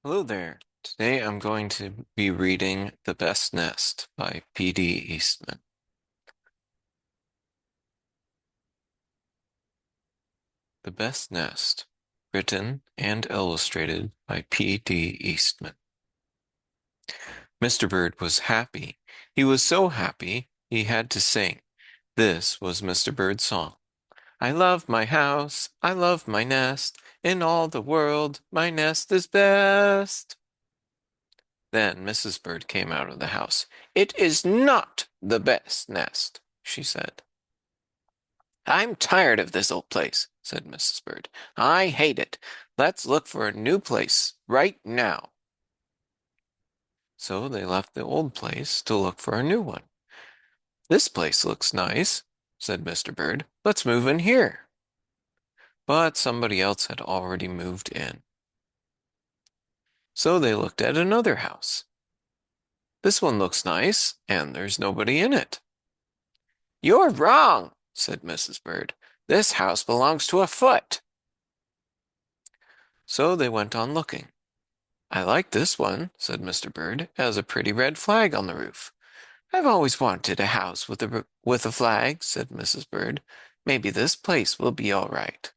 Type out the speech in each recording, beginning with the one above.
Hello there. Today I'm going to be reading The Best Nest by PD Eastman. The Best Nest, written and illustrated by PD Eastman. Mr. Bird was happy. He was so happy he had to sing. This was Mr. Bird's song. I love my house, I love my nest. In all the world, my nest is best. Then Mrs. Bird came out of the house. It is not the best nest, she said. I'm tired of this old place, said Mrs. Bird. I hate it. Let's look for a new place right now. So they left the old place to look for a new one. This place looks nice, said Mr. Bird. Let's move in here. But somebody else had already moved in. So they looked at another house. This one looks nice, and there's nobody in it. You're wrong, said Mrs. Bird. This house belongs to a foot. So they went on looking. I like this one, said Mr. Bird. It has a pretty red flag on the roof. I've always wanted a house with a flag, said Mrs. Bird. Maybe this place will be all right.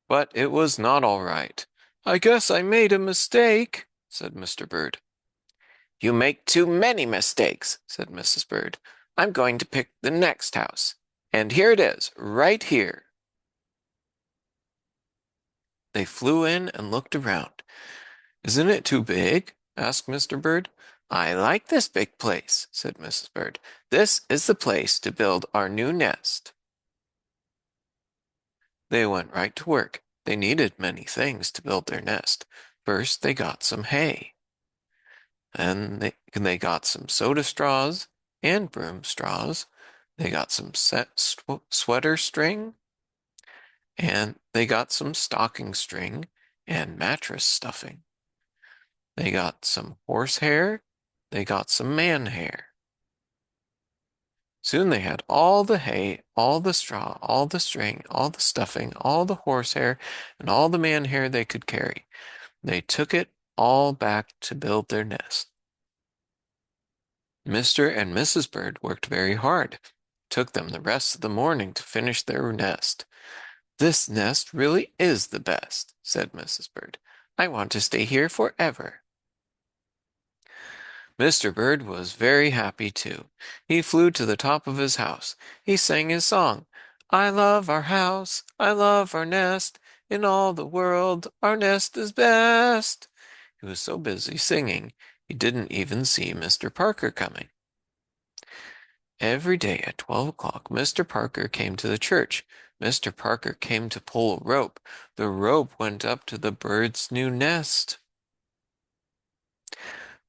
But it was not all right. I guess I made a mistake, said Mr. Bird. You make too many mistakes, said Mrs. Bird. I'm going to pick the next house. And here it is, right here. They flew in and looked around. Isn't it too big? Asked Mr. Bird. I like this big place, said Mrs. Bird. This is the place to build our new nest. They went right to work. They needed many things to build their nest. First, they got some hay. Then they got some soda straws and broom straws. They got some sweater string, and they got some stocking string and mattress stuffing. They got some horse hair. They got some man hair. Soon they had all the hay, all the straw, all the string, all the stuffing, all the horsehair, and all the man hair they could carry. They took it all back to build their nest. Mr. and Mrs. Bird worked very hard. It took them the rest of the morning to finish their nest. This nest really is the best, said Mrs. Bird. I want to stay here forever. Mr. Bird was very happy too. He flew to the top of his house. He sang his song. I love our house. I love our nest. In all the world, our nest is best. He was so busy singing, he didn't even see Mr. Parker coming. Every day at 12 o'clock, Mr. Parker came to the church. Mr. Parker came to pull a rope. The rope went up to the bird's new nest.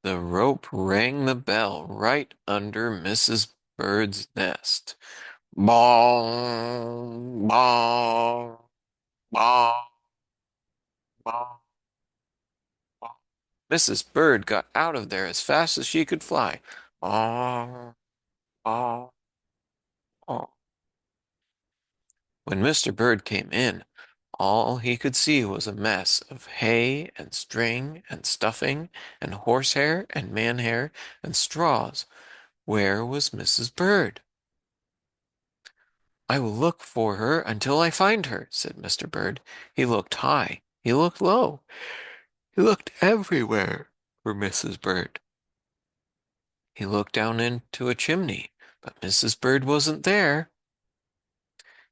The rope rang the bell right under Mrs. Bird's nest. Bong, bong, bong, bong, bong. Mrs. Bird got out of there as fast as she could fly. Bong, bong, bong. When Mr. Bird came in, all he could see was a mess of hay and string and stuffing and horsehair and manhair and straws. Where was Mrs. Bird? I will look for her until I find her, said Mr. Bird. He looked high. He looked low. He looked everywhere for Mrs. Bird. He looked down into a chimney, but Mrs. Bird wasn't there.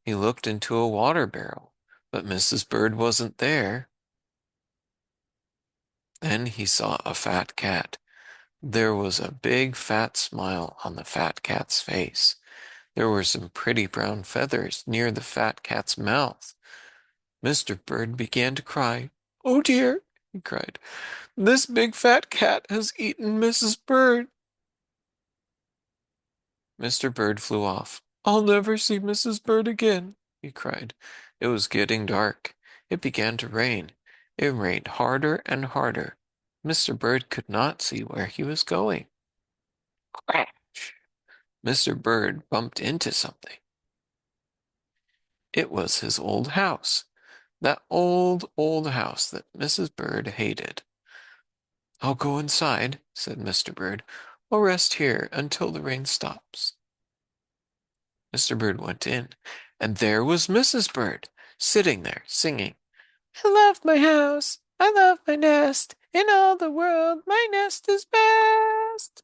He looked into a water barrel, but Mrs. Bird wasn't there. Then he saw a fat cat. There was a big fat smile on the fat cat's face. There were some pretty brown feathers near the fat cat's mouth. Mr. Bird began to cry. Oh dear, he cried. This big fat cat has eaten Mrs. Bird. Mr. Bird flew off. I'll never see Mrs. Bird again, he cried. It was getting dark. It began to rain. It rained harder and harder. Mr. Bird could not see where he was going. Crash! Mr. Bird bumped into something. It was his old house. That old, old house that Mrs. Bird hated. I'll go inside, said Mr. Bird. I'll rest here until the rain stops. Mr. Bird went in, and there was Mrs. Bird, sitting there, singing, I love my house, I love my nest, in all the world my nest is best.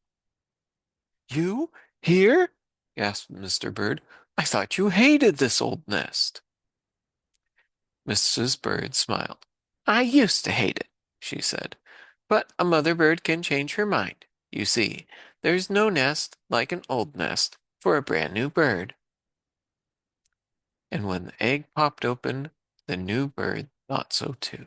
You here? Gasped Mr. Bird. I thought you hated this old nest. Mrs. Bird smiled. I used to hate it, she said, but a mother bird can change her mind. You see, there's no nest like an old nest for a brand new bird. And when the egg popped open, the new bird thought so too.